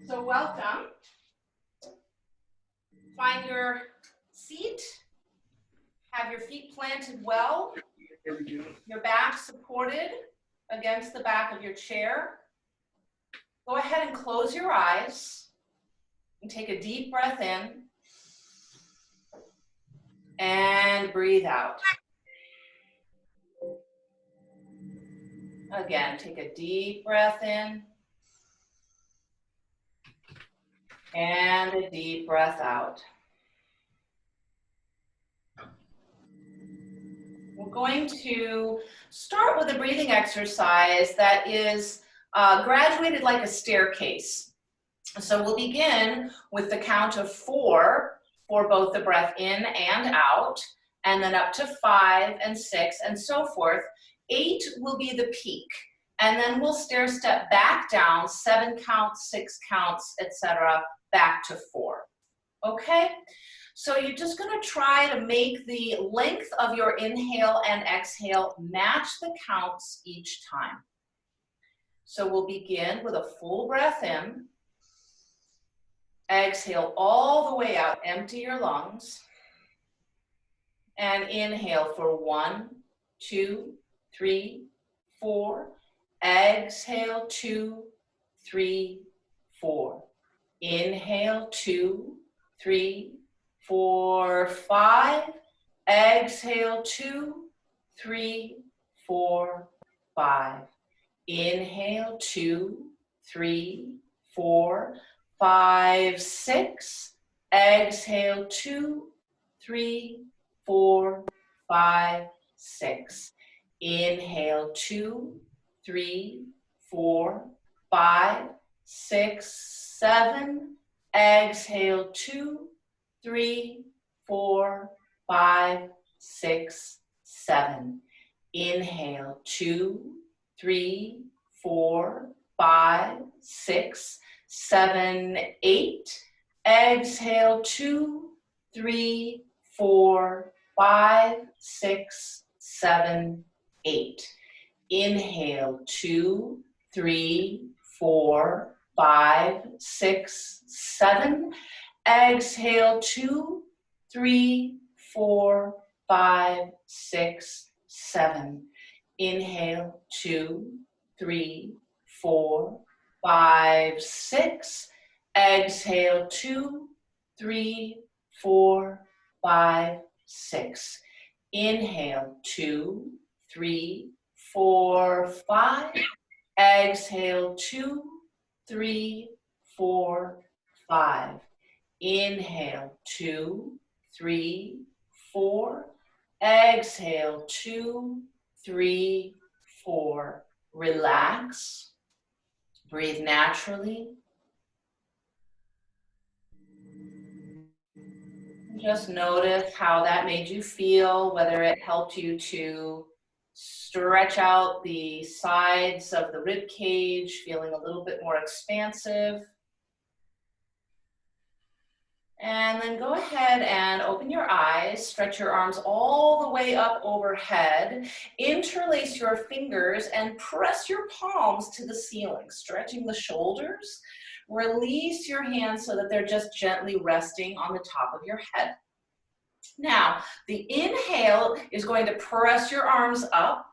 So welcome. Find your seat. Have your feet planted well. Your back supported against the back of your chair. Go ahead and close your eyes and take a deep breath in and breathe out. Again, take a deep breath in and a deep breath out. We're going to start with a breathing exercise that is graduated like a staircase. So we'll begin with the count of 4 for both the breath in and out, and then up to 5 and 6 and so forth. 8 will be the peak, and then we'll stair step back down, 7 counts, 6 counts, etc., back to 4. Okay? So you're just going to try to make the length of your inhale and exhale match the counts each time. So we'll begin with a full breath in. Exhale all the way out, empty your lungs. And inhale for 1, 2, 3, 4. Exhale 2, 3, 4. Inhale 2, 3, 4, 5. Exhale 2, 3, 4, 5. Inhale 2, 3, 4, 5, 6. Exhale 2, 3, 4, 5, 6. Inhale 2, 3, 4, 5, 6, 7. Exhale 2, 3, 4, 5, 6, 7. Inhale 2, 3, 4, 5, 6, 7, 8. Exhale 2, 3, 4, 5, 6, 7, 8. Inhale 2, 3, 4, 5, 6, 7. Exhale 2, 3, 4, 5, 6, 7. Inhale 2, 3, 4, 5, 6. Exhale 2, 3, 4, 5, 6. Inhale 2, 3, 4, 5. Exhale 2, 3, 4, 5. Inhale 2, 3, 4. Exhale 2, 3, 4. Relax. Breathe naturally. Just notice how that made you feel, whether it helped you to stretch out the sides of the rib cage, feeling a little bit more expansive. And then go ahead and open your eyes, stretch your arms all the way up overhead, interlace your fingers and press your palms to the ceiling, stretching the shoulders. Release your hands so that they're just gently resting on the top of your head. Now, the inhale is going to press your arms up.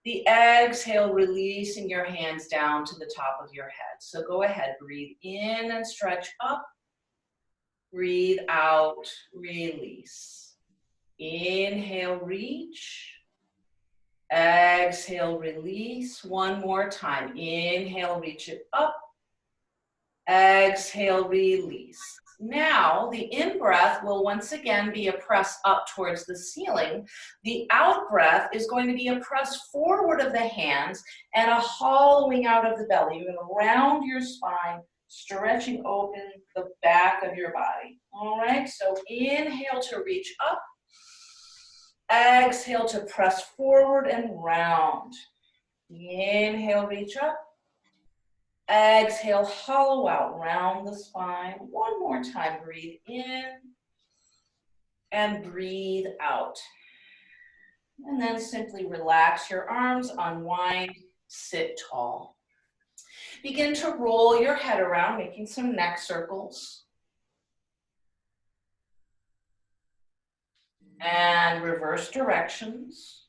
The exhale, releasing your hands down to the top of your head. So go ahead, breathe in and stretch up. Breathe out, release. Inhale, reach. Exhale, release. One more time. Inhale, reach it up. Exhale, release. Now, the in-breath will once again be a press up towards the ceiling. The out-breath is going to be a press forward of the hands and a hollowing out of the belly. You're going to round your spine, stretching open the back of your body. All right, so inhale to reach up. Exhale to press forward and round. Inhale, reach up. Exhale, hollow out, round the spine. One more time, breathe in and breathe out. And then simply relax your arms, unwind, sit tall. Begin to roll your head around, making some neck circles. And reverse directions.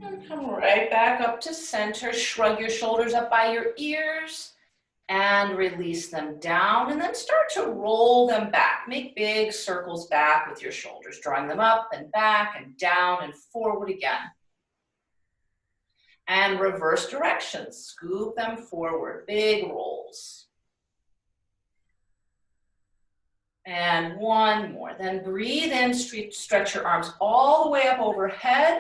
And come right back up to center. Shrug your shoulders up by your ears and release them down, and then start to roll them back. Make big circles back with your shoulders, drawing them up and back and down and forward again. And reverse directions, scoop them forward, big rolls. And one more, then breathe in, stretch your arms all the way up overhead.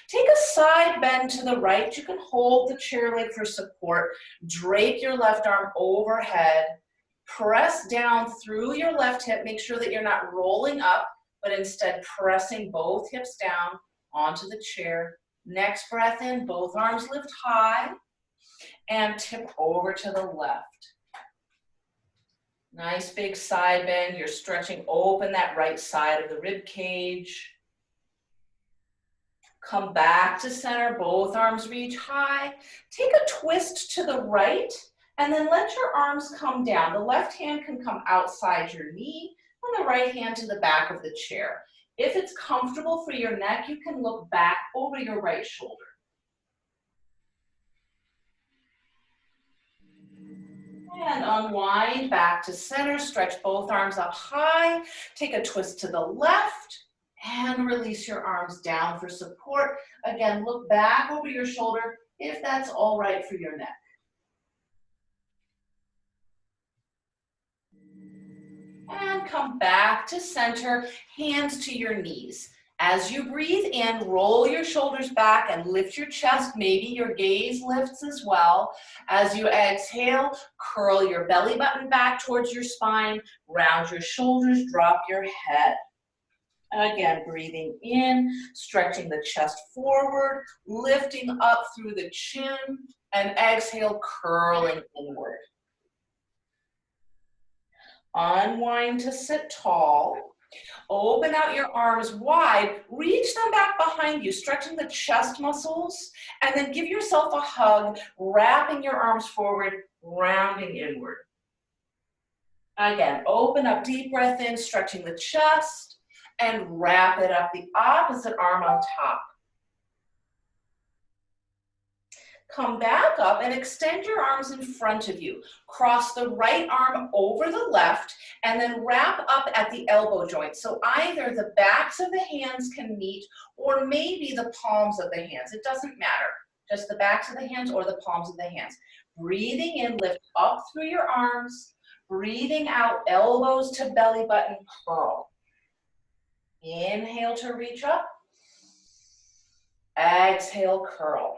Take a side bend to the right. You can hold the chair leg for support. Drape your left arm overhead. Press down through your left hip. Make sure that you're not rolling up, but instead pressing both hips down onto the chair. Next breath in, both arms lift high and tip over to the left. Nice big side bend. You're stretching open that right side of the rib cage. Come back to center, both arms reach high. Take a twist to the right, and then let your arms come down. The left hand can come outside your knee, and the right hand to the back of the chair. If it's comfortable for your neck, you can look back over your right shoulder. And unwind back to center, stretch both arms up high, take a twist to the left, and release your arms down for support. Again, look back over your shoulder if that's all right for your neck. And come back to center, hands to your knees. As you breathe in, roll your shoulders back and lift your chest. Maybe your gaze lifts as well. As you exhale, curl your belly button back towards your spine, round your shoulders, drop your head. Again, breathing in, stretching the chest forward, lifting up through the chin, and exhale, curling inward. Unwind to sit tall. Open out your arms wide, reach them back behind you, stretching the chest muscles, and then give yourself a hug, wrapping your arms forward, rounding inward. Again, open up, deep breath in, stretching the chest, and wrap it up, the opposite arm on top. Come back up and extend your arms in front of you. Cross the right arm over the left and then wrap up at the elbow joint. So either the backs of the hands can meet or maybe the palms of the hands. It doesn't matter. Just the backs of the hands or the palms of the hands. Breathing in, lift up through your arms. Breathing out, elbows to belly button, curl. Inhale to reach up. Exhale, curl.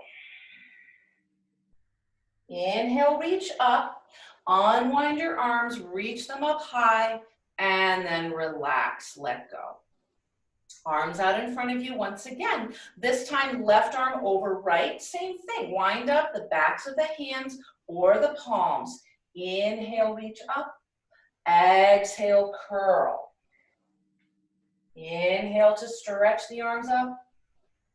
Inhale, reach up, unwind your arms, reach them up high, and then relax, let go. Arms out in front of you once again. This time, left arm over right, same thing. Wind up the backs of the hands or the palms. Inhale, reach up. Exhale, curl. Inhale to stretch the arms up.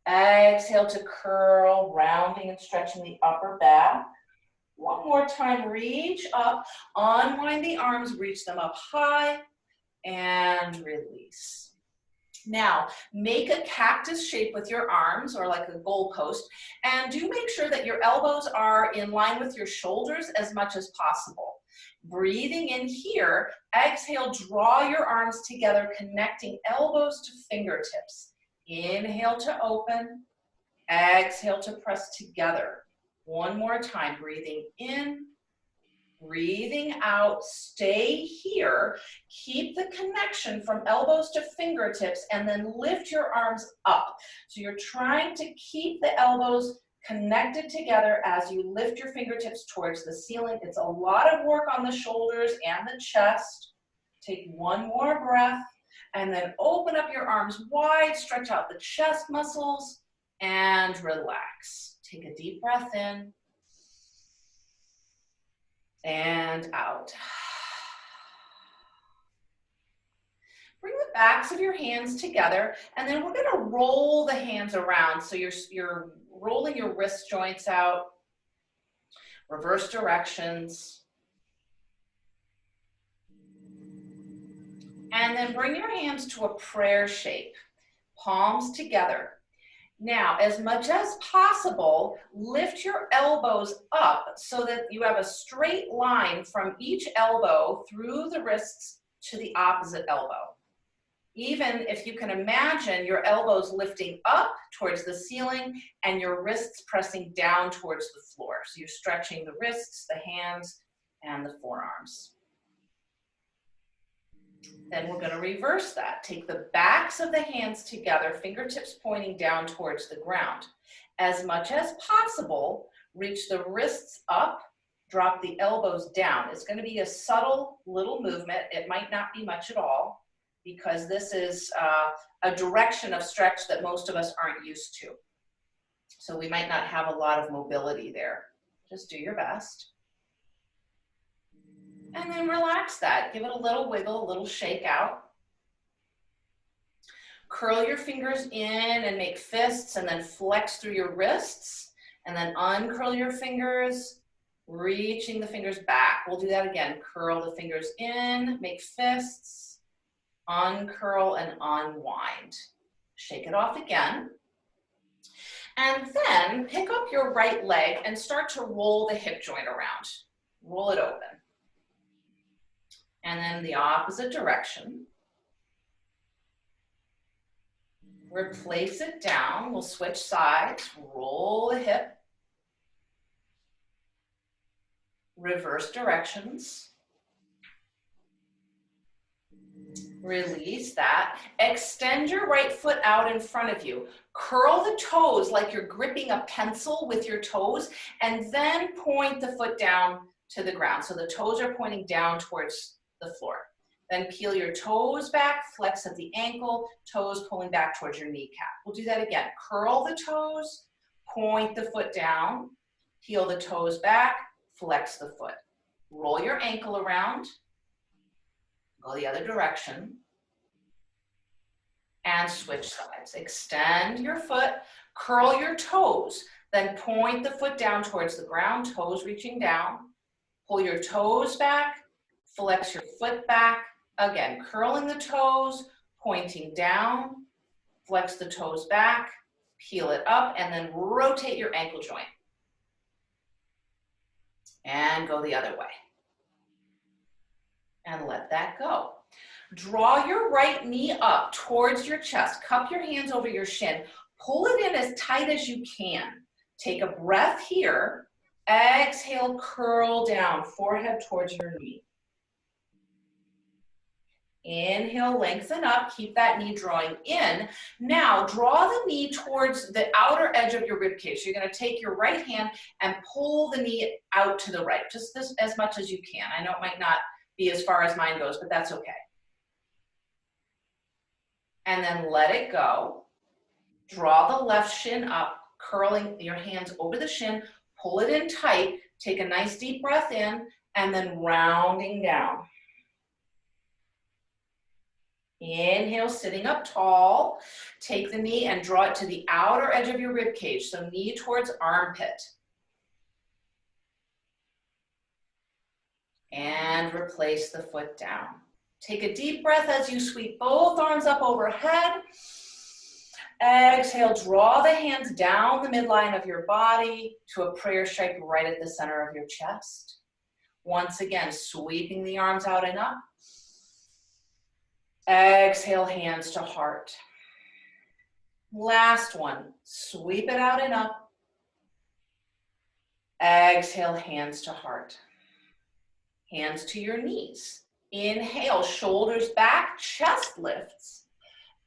Exhale to curl, rounding and stretching the upper back. One more time, reach up, unwind the arms, reach them up high, and release. Now, make a cactus shape with your arms, or like a goalpost, and do make sure that your elbows are in line with your shoulders as much as possible. Breathing in here, exhale, draw your arms together, connecting elbows to fingertips. Inhale to open, exhale to press together. One more time, breathing in, breathing out, stay here. Keep the connection from elbows to fingertips and then lift your arms up. So you're trying to keep the elbows connected together as you lift your fingertips towards the ceiling. It's a lot of work on the shoulders and the chest. Take one more breath and then open up your arms wide, stretch out the chest muscles and relax. Take a deep breath in and out. Bring the backs of your hands together, and then we're gonna roll the hands around. So you're rolling your wrist joints out, reverse directions. And then bring your hands to a prayer shape, palms together. Now, as much as possible, lift your elbows up so that you have a straight line from each elbow through the wrists to the opposite elbow. Even if you can imagine your elbows lifting up towards the ceiling and your wrists pressing down towards the floor. So you're stretching the wrists, the hands, and the forearms. Then we're going to reverse that. Take the backs of the hands together, fingertips pointing down towards the ground. As much as possible, reach the wrists up, drop the elbows down. It's going to be a subtle little movement. It might not be much at all because this is a direction of stretch that most of us aren't used to. So we might not have a lot of mobility there. Just do your best. And then relax that. Give it a little wiggle, a little shake out. Curl your fingers in and make fists, and then flex through your wrists. And then uncurl your fingers, reaching the fingers back. We'll do that again. Curl the fingers in, make fists, uncurl and unwind. Shake it off again. And then pick up your right leg and start to roll the hip joint around. Roll it open. And then the opposite direction. Replace it down. We'll switch sides. Roll the hip. Reverse directions. Release that. Extend your right foot out in front of you. Curl the toes like you're gripping a pencil with your toes, and then point the foot down to the ground. So the toes are pointing down towards the floor. Then peel your toes back, flex at the ankle, toes pulling back towards your kneecap. We'll do that again. Curl the toes, point the foot down, peel the toes back, flex the foot. Roll your ankle around, go the other direction, and switch sides. Extend your foot, curl your toes, then point the foot down towards the ground, toes reaching down, pull your toes back, flex your foot back. Again, curling the toes, pointing down, flex the toes back, peel it up, and then rotate your ankle joint. And go the other way. And let that go. Draw your right knee up towards your chest. Cup your hands over your shin. Pull it in as tight as you can. Take a breath here. Exhale, curl down, forehead towards your knee. Inhale, lengthen up, keep that knee drawing in. Now, draw the knee towards the outer edge of your rib cage. So you're gonna take your right hand and pull the knee out to the right, just this, as much as you can. I know it might not be as far as mine goes, but that's okay. And then let it go. Draw the left shin up, curling your hands over the shin, pull it in tight, take a nice deep breath in, and then rounding down. Inhale, sitting up tall. Take the knee and draw it to the outer edge of your rib cage, so knee towards armpit. And replace the foot down. Take a deep breath as you sweep both arms up overhead. Exhale, draw the hands down the midline of your body to a prayer shape right at the center of your chest. Once again, sweeping the arms out and up. Exhale, hands to heart. Last one, sweep it out and up. Exhale, hands to heart. Hands to your knees. Inhale, shoulders back, chest lifts.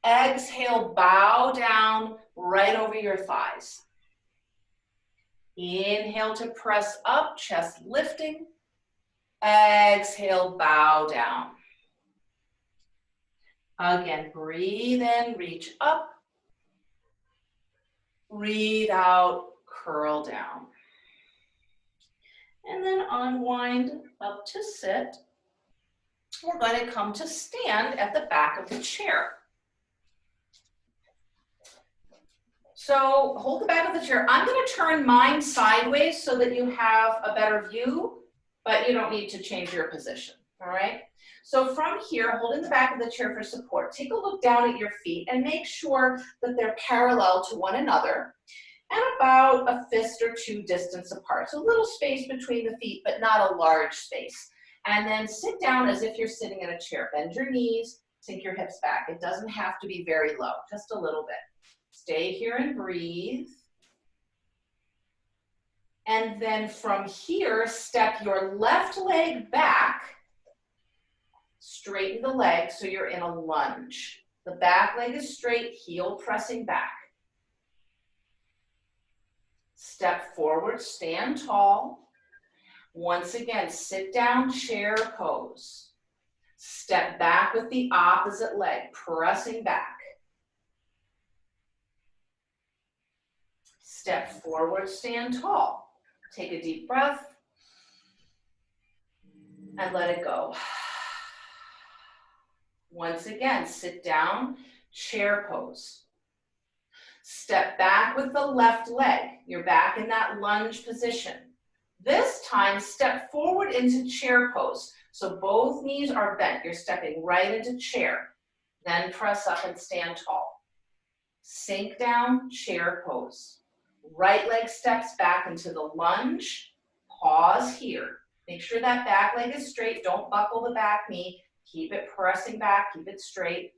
Exhale, bow down right over your thighs. Inhale to press up, chest lifting. Exhale, bow down. Again, breathe in, reach up. Breathe out, curl down. And then unwind up to sit. we're going to come to stand at the back of the chair. So hold the back of the chair. I'm going to turn mine sideways so that you have a better view, but you don't need to change your position, all right? So from here, holding the back of the chair for support, take a look down at your feet and make sure that they're parallel to one another and about a fist or two distance apart. So a little space between the feet, but not a large space. And then sit down as if you're sitting in a chair. Bend your knees, sink your hips back. It doesn't have to be very low, just a little bit. Stay here and breathe. And then from here, step your left leg back, straighten the leg so you're in a lunge. The back leg is straight, heel pressing back. Step forward, stand tall. Once again, sit down, chair pose. Step back with the opposite leg, pressing back. Step forward, stand tall. Take a deep breath and let it go. Once again, sit down, chair pose. Step back with the left leg. You're back in that lunge position. This time, step forward into chair pose. So both knees are bent. You're stepping right into chair. Then press up and stand tall. Sink down, chair pose. Right leg steps back into the lunge. Pause here. Make sure that back leg is straight. Don't buckle the back knee. Keep it pressing back, keep it straight.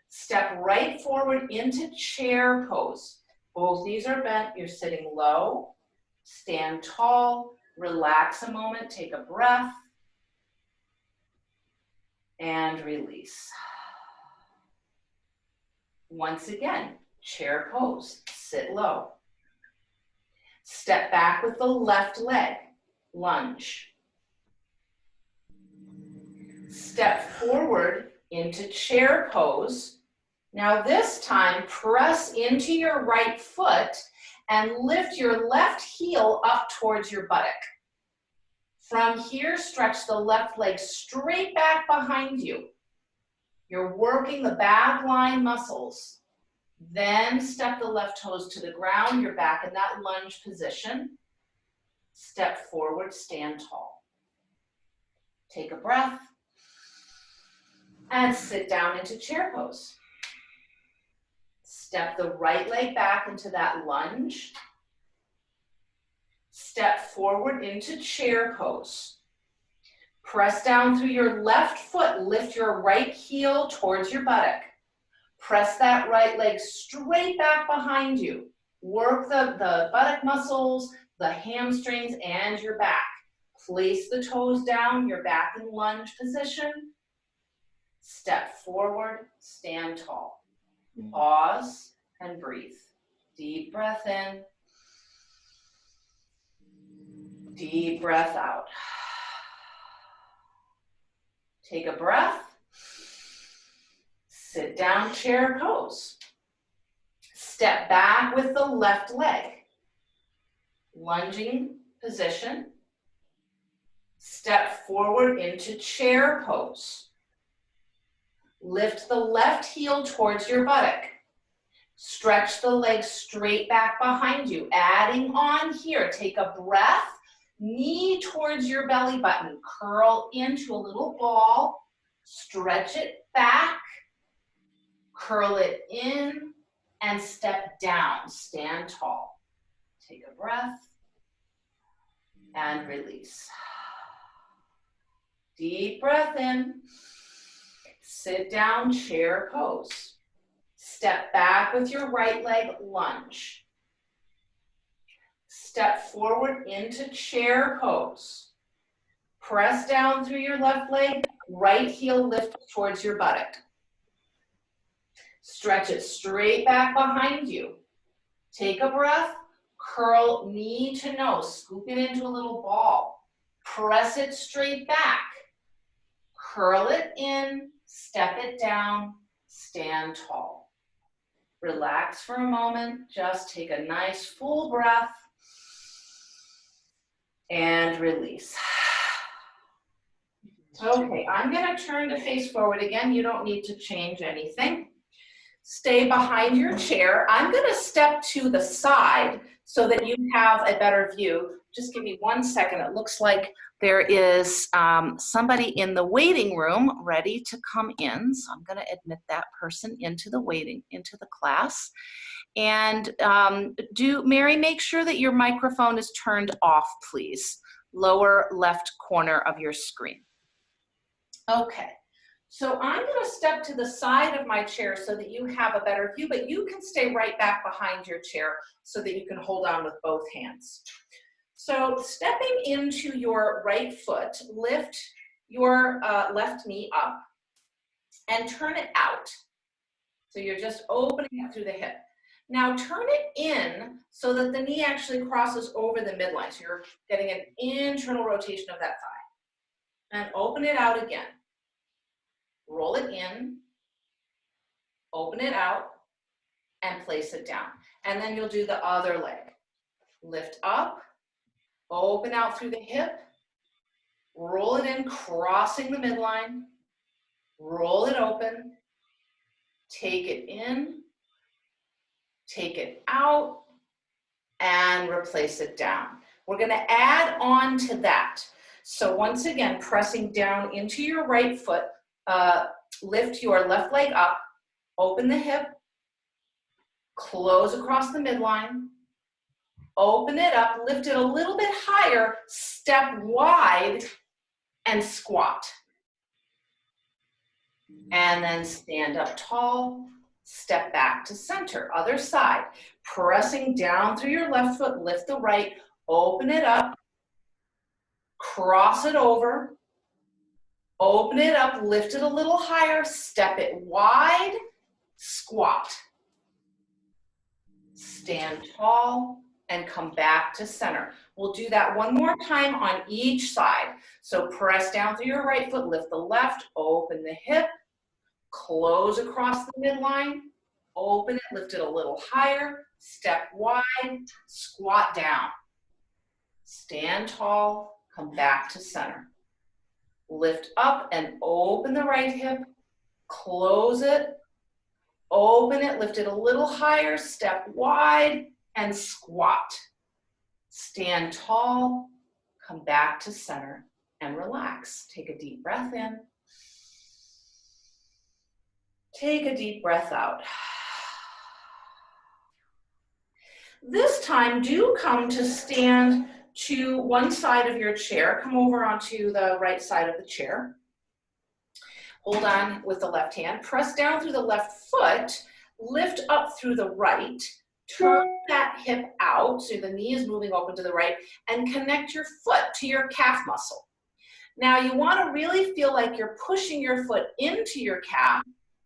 Step right forward into chair pose. Both knees are bent, you're sitting low. Stand tall, relax a moment, take a breath. And release. Once again, chair pose, sit low. Step back with the left leg, lunge. Step forward into chair pose. Now this time, press into your right foot and lift your left heel up towards your buttock. From here, stretch the left leg straight back behind you. You're working the back line muscles. Then step the left toes to the ground. You're back in that lunge position. Step forward, stand tall. Take a breath. And sit down into chair pose. Step the right leg back into that lunge. Step forward into chair pose. Press down through your left foot, lift your right heel towards your buttock. Press that right leg straight back behind you. Work the buttock muscles, the hamstrings, and your back. Place the toes down, you're back in lunge position. Step forward, stand tall. Pause and breathe. Deep breath in. Deep breath out. Take a breath. Sit down, chair pose. Step back with the left leg. Lunging position. Step forward into chair pose. Lift the left heel towards your buttock. Stretch the legs straight back behind you. Adding on here, take a breath. Knee towards your belly button. Curl into a little ball. Stretch it back. Curl it in and step down. Stand tall. Take a breath and release. Deep breath in. Sit down, chair pose. Step back with your right leg, lunge. Step forward into chair pose. Press down through your left leg, right heel lift towards your buttock. Stretch it straight back behind you. Take a breath, curl knee to nose, scoop it into a little ball. Press it straight back. Curl it in, step it down, stand tall. Relax for a moment, just take a nice full breath and release. Okay, I'm gonna turn to face forward again. You don't need to change anything. Stay behind your chair. I'm gonna step to the side so that you have a better view. Just give me 1 second. It looks like there is somebody in the waiting room ready to come in. So I'm gonna admit that person into the class. And Mary, make sure that your microphone is turned off, please. Lower left corner of your screen. Okay. So I'm going to step to the side of my chair so that you have a better view, but you can stay right back behind your chair so that you can hold on with both hands. So stepping into your right foot, lift your left knee up and turn it out. So you're just opening it through the hip. Now turn it in so that the knee actually crosses over the midline. So you're getting an internal rotation of that thigh. And open it out again. Roll it in, open it out, and place it down. And then you'll do the other leg. Lift up, open out through the hip, roll it in, crossing the midline, roll it open, take it in, take it out, and replace it down. We're gonna add on to that. So once again, pressing down into your right foot, lift your left leg up, open the hip, close across the midline, open it up, lift it a little bit higher, step wide, and squat. And then stand up tall, step back to center, other side. Pressing down through your left foot, lift the right, open it up, cross it over, open it up, lift it a little higher, step it wide, squat. Stand tall and come back to center. We'll do that one more time on each side. So press down through your right foot, lift the left, open the hip, close across the midline, open it, lift it a little higher, step wide, squat down. Stand tall, come back to center. Lift up and open the right hip, close it, open it, lift it a little higher, step wide, and squat. Stand tall, come back to center, and relax. Take a deep breath in. Take a deep breath out. This time, do come to stand to one side of your chair. Come over onto the right side of the chair. Hold on with the left hand. Press down through the left foot. Lift up through the right. Turn that hip out so the knee is moving open to the right, and connect your foot to your calf muscle. Now you want to really feel like you're pushing your foot into your calf,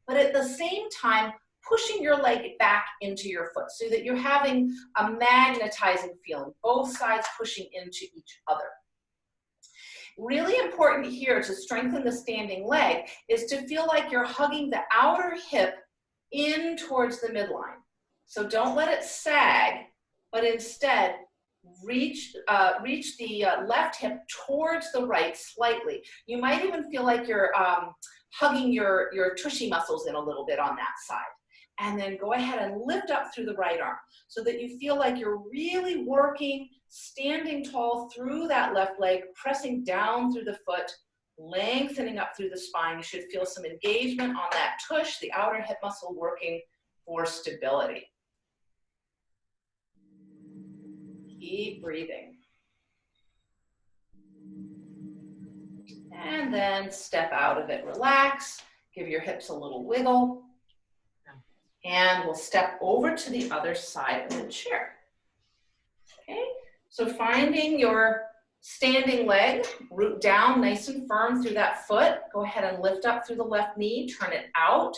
but at the same time pushing your leg back into your foot so that you're having a magnetizing feeling, both sides pushing into each other. Really important here to strengthen the standing leg is to feel like you're hugging the outer hip in towards the midline. So don't let it sag, but instead reach the left hip towards the right slightly. You might even feel like you're hugging your tushy muscles in a little bit on that side. And then go ahead and lift up through the right arm so that you feel like you're really working, standing tall through that left leg, pressing down through the foot, lengthening up through the spine. You should feel some engagement on that tush, the outer hip muscle working for stability. Keep breathing. And then step out of it, relax, give your hips a little wiggle. And we'll step over to the other side of the chair. Okay, so finding your standing leg, root down nice and firm through that foot. Go ahead and lift up through the left knee, turn it out,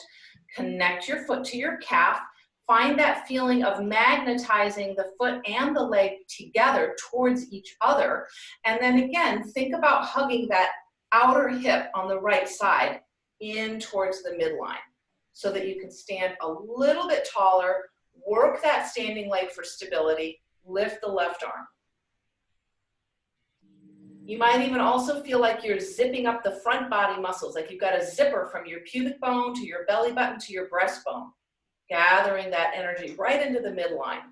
connect your foot to your calf. Find that feeling of magnetizing the foot and the leg together towards each other. And then again, think about hugging that outer hip on the right side in towards the midline so that you can stand a little bit taller, work that standing leg for stability, lift the left arm. You might even also feel like you're zipping up the front body muscles, like you've got a zipper from your pubic bone to your belly button to your breastbone, gathering that energy right into the midline.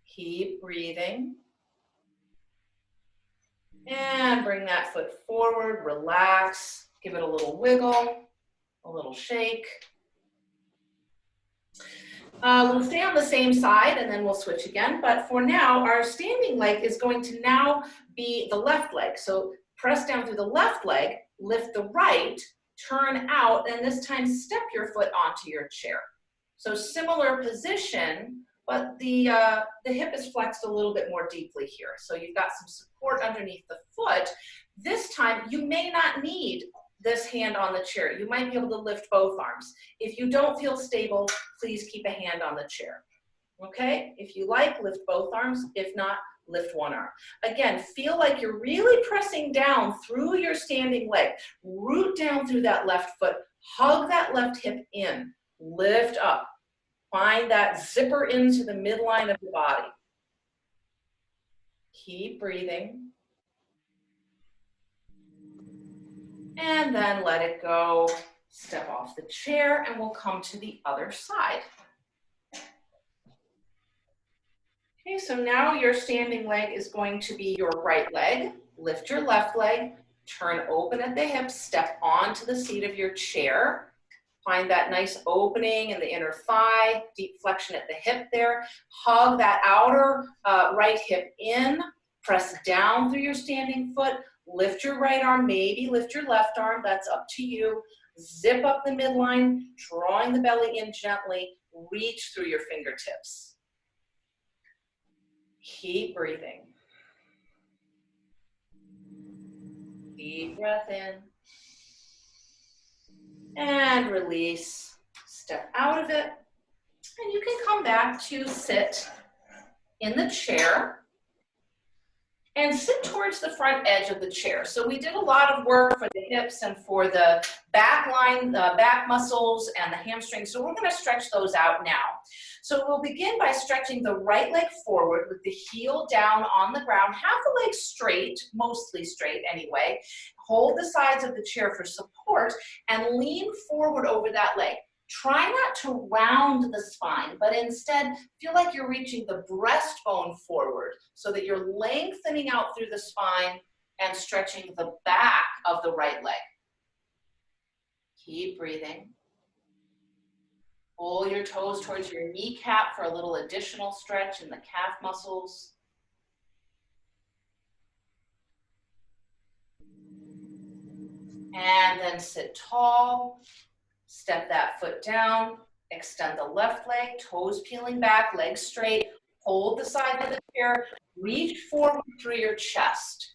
Keep breathing. And bring that foot forward, relax, give it a little wiggle, a little shake. We'll stay on the same side and then we'll switch again, but for now, our standing leg is going to now be the left leg. So press down through the left leg, lift the right, turn out, and this time step your foot onto your chair. So similar position, but the hip is flexed a little bit more deeply here. So you've got some support underneath the foot. This time, you may not need this hand on the chair. You might be able to lift both arms. If you don't feel stable, please keep a hand on the chair. Okay? If you like, lift both arms. If not, lift one arm. Again, feel like you're really pressing down through your standing leg. Root down through that left foot. Hug that left hip in. Lift up. Find that zipper into the midline of the body. Keep breathing. And then let it go. Step off the chair and we'll come to the other side. Okay, so now your standing leg is going to be your right leg. Lift your left leg, turn open at the hips, step onto the seat of your chair. Find that nice opening in the inner thigh, deep flexion at the hip there. Hug that outer right hip in, press down through your standing foot, lift your right arm, maybe lift your left arm, that's up to you. Zip up the midline, drawing the belly in gently, reach through your fingertips. Keep breathing. Deep breath in. And release. Step out of it. And you can come back to sit in the chair and sit towards the front edge of the chair. So we did a lot of work for the hips and for the back line, the back muscles and the hamstrings. So we're going to stretch those out now. So we'll begin by stretching the right leg forward with the heel down on the ground. Have the leg straight, mostly straight anyway. Hold the sides of the chair for support and lean forward over that leg. Try not to round the spine, but instead feel like you're reaching the breastbone forward so that you're lengthening out through the spine and stretching the back of the right leg. Keep breathing. Pull your toes towards your kneecap for a little additional stretch in the calf muscles. And then sit tall. Step that foot down, extend the left leg, toes peeling back, legs straight, hold the side of the chair, reach forward through your chest.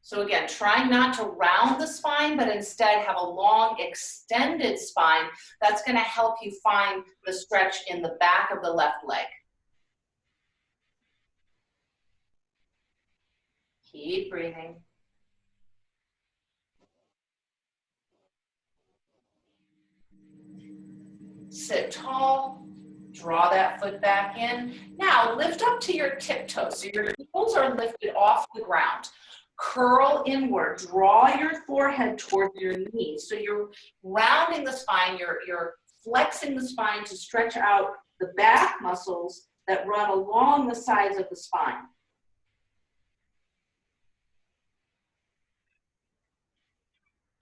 So again, trying not to round the spine, but instead have a long extended spine. That's going to help you find the stretch in the back of the left leg. Keep breathing. Sit tall, draw that foot back in. Now lift up to your tiptoes. So your heels are lifted off the ground. Curl inward, draw your forehead towards your knees. So you're rounding the spine, you're flexing the spine to stretch out the back muscles that run along the sides of the spine.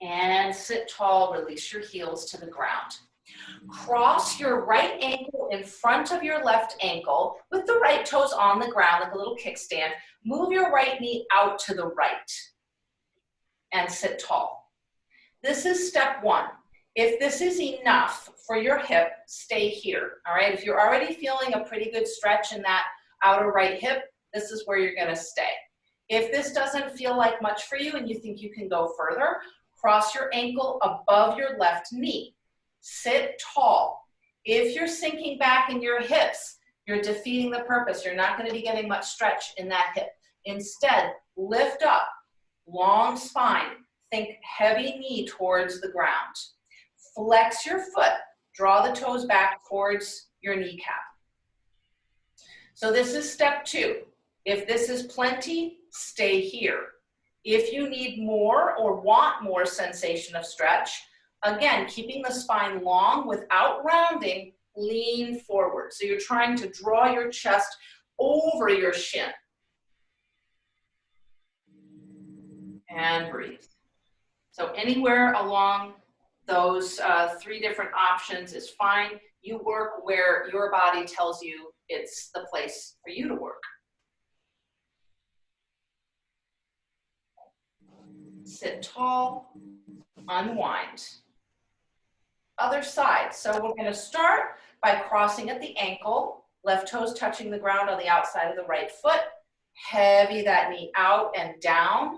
And sit tall, release your heels to the ground. Cross your right ankle in front of your left ankle with the right toes on the ground like a little kickstand. Move your right knee out to the right and sit tall. This is step one. If this is enough for your hip, stay here, all right? If you're already feeling a pretty good stretch in that outer right hip, this is where you're gonna stay. If this doesn't feel like much for you and you think you can go further, cross your ankle above your left knee. Sit tall. If you're sinking back in your hips, you're defeating the purpose. You're not going to be getting much stretch in that hip. Instead, lift up, long spine. Think heavy knee towards the ground. Flex your foot. Draw the toes back towards your kneecap. So this is step two. If this is plenty, stay here. If you need more or want more sensation of stretch, again, keeping the spine long without rounding, lean forward. So you're trying to draw your chest over your shin. And breathe. So anywhere along those 3 different options is fine. You work where your body tells you it's the place for you to work. Sit tall, unwind. Other side. So we're going to start by crossing at the ankle, left toes touching the ground on the outside of the right foot. Heavy that knee out and down.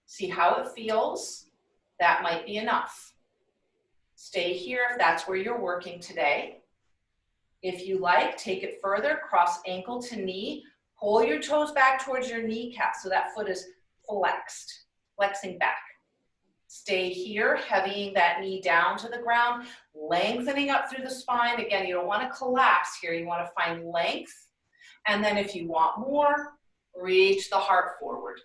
See how it feels. That might be enough. Stay here if that's where you're working today. If you like, take it further, cross ankle to knee, pull your toes back towards your kneecap so that foot is flexed, flexing back. Stay here, heavying that knee down to the ground, lengthening up through the spine. Again, you don't want to collapse here. You want to find length. And then if you want more, reach the heart forward.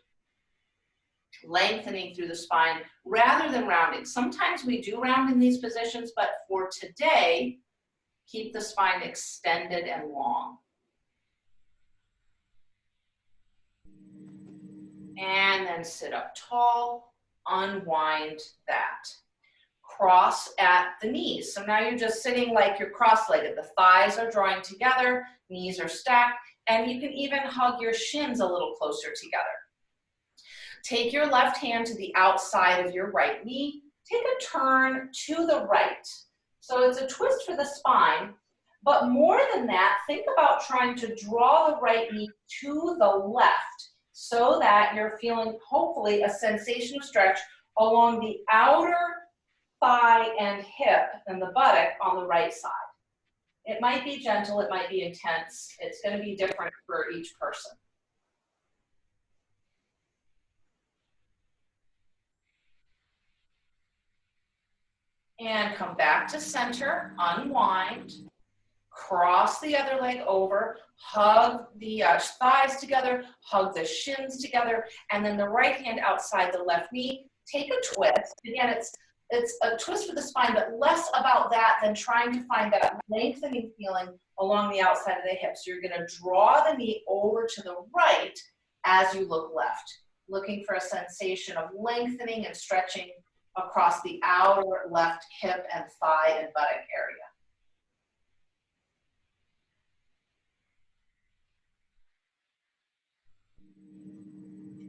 Lengthening through the spine rather than rounding. Sometimes we do round in these positions, but for today, keep the spine extended and long. And then sit up tall, unwind that. Cross at the knees. So now you're just sitting like you're cross-legged. The thighs are drawing together, knees are stacked, and you can even hug your shins a little closer together. Take your left hand to the outside of your right knee. Take a turn to the right. So it's a twist for the spine, but more than that, think about trying to draw the right knee to the left so that you're feeling, hopefully, a sensation of stretch along the outer thigh and hip and the buttock on the right side. It might be gentle, it might be intense. It's going to be different for each person. And come back to center, unwind, cross the other leg over, hug the thighs together, hug the shins together, and then the right hand outside the left knee. Take a twist. Again, it's a twist for the spine, but less about that than trying to find that lengthening feeling along the outside of the hips. So you're going to draw the knee over to the right as you look left, looking for a sensation of lengthening and stretching across the outer left hip and thigh and buttock area.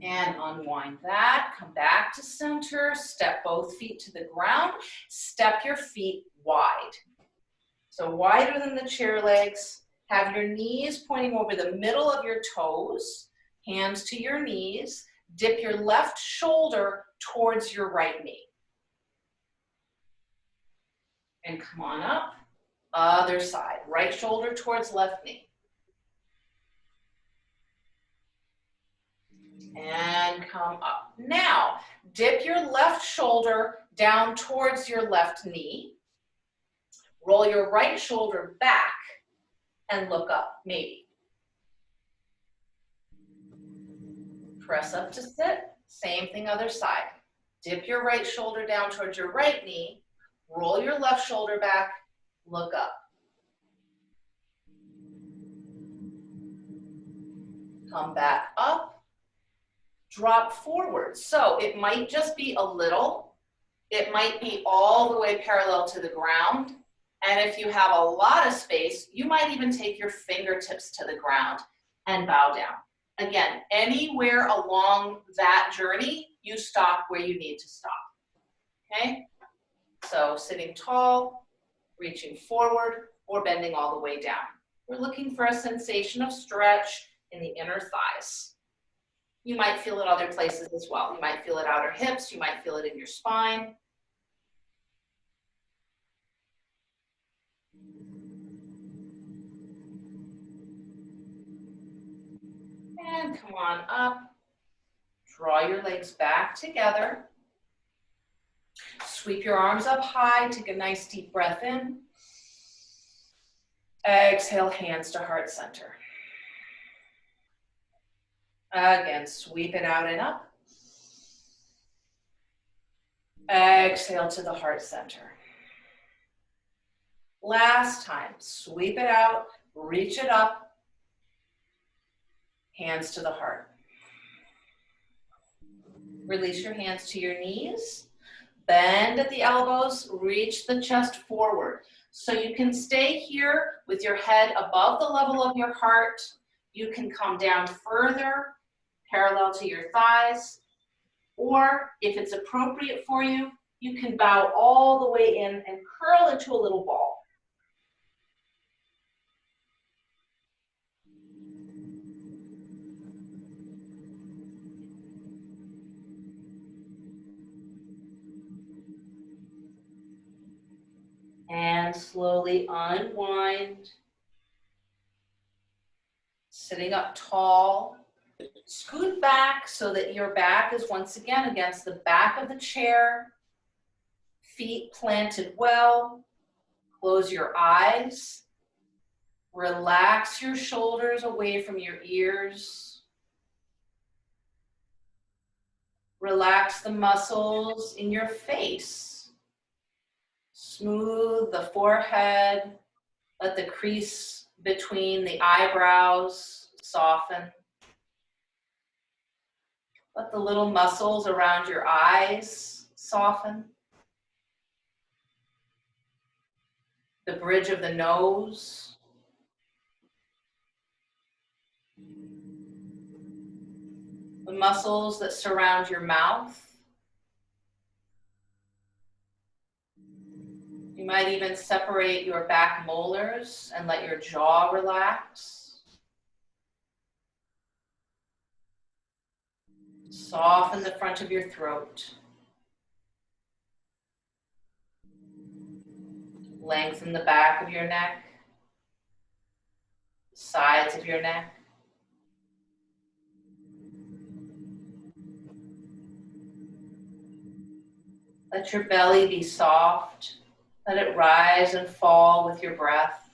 And unwind that, come back to center, step both feet to the ground, step your feet wide. So wider than the chair legs, have your knees pointing over the middle of your toes, hands to your knees, dip your left shoulder towards your right knee. And come on up, other side, right shoulder towards left knee. And come up. Now, dip your left shoulder down towards your left knee. Roll your right shoulder back and look up, maybe. Press up to sit, same thing other side. Dip your right shoulder down towards your right knee. Roll your left shoulder back, look up. Come back up, drop forward. So it might just be a little, it might be all the way parallel to the ground. And if you have a lot of space, you might even take your fingertips to the ground and bow down. Again, anywhere along that journey, you stop where you need to stop, okay? So sitting tall, reaching forward, or bending all the way down. We're looking for a sensation of stretch in the inner thighs. You might feel it other places as well. You might feel it outer hips, you might feel it in your spine. And come on up. Draw your legs back together. Sweep your arms up high, take a nice deep breath in. Exhale, hands to heart center. Again, sweep it out and up. Exhale to the heart center. Last time, sweep it out, reach it up, hands to the heart. Release your hands to your knees. Bend at the elbows, reach the chest forward. So you can stay here with your head above the level of your heart. You can come down further, parallel to your thighs. Or if it's appropriate for you, you can bow all the way in and curl into a little ball. And slowly unwind. Sitting up tall. Scoot back so that your back is once again against the back of the chair. Feet planted well. Close your eyes. Relax your shoulders away from your ears. Relax the muscles in your face. Smooth the forehead. Let the crease between the eyebrows soften. Let the little muscles around your eyes soften. The bridge of the nose. The muscles that surround your mouth. You might even separate your back molars and let your jaw relax. Soften the front of your throat. Lengthen the back of your neck, sides of your neck. Let your belly be soft. Let it rise and fall with your breath.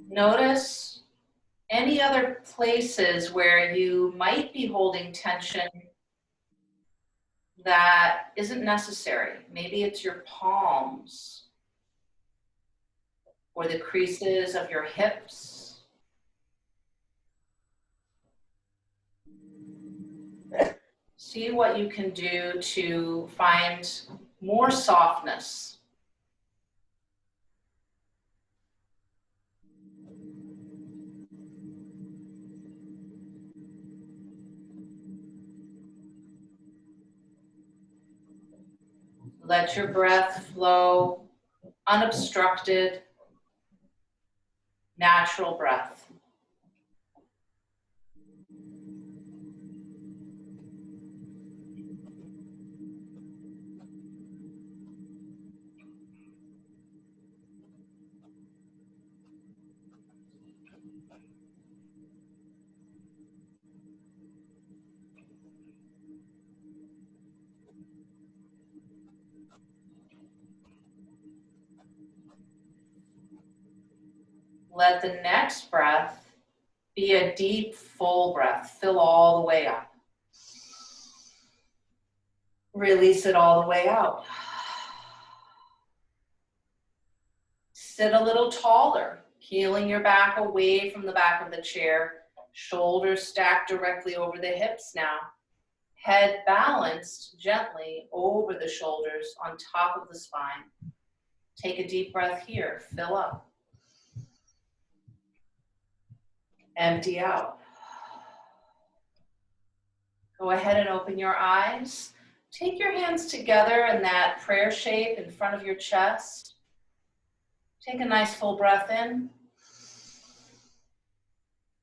Notice any other places where you might be holding tension that isn't necessary. Maybe it's your palms or the creases of your hips. See what you can do to find more softness. Let your breath flow unobstructed, natural breath. Let the next breath be a deep, full breath. Fill all the way up. Release it all the way out. Sit a little taller, peeling your back away from the back of the chair. Shoulders stacked directly over the hips now. Head balanced gently over the shoulders on top of the spine. Take a deep breath here. Fill up. Empty out. Go ahead and open your eyes. Take your hands together in that prayer shape in front of your chest. Take a nice full breath in.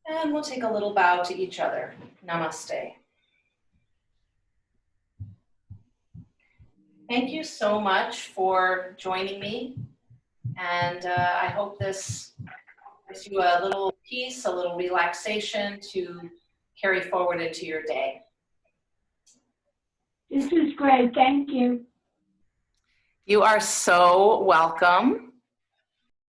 And we'll take a little bow to each other. Namaste. Thank you so much for joining me. And I hope this gives you a little peace, a little relaxation to carry forward into your day. This is great. Thank you. You are so welcome.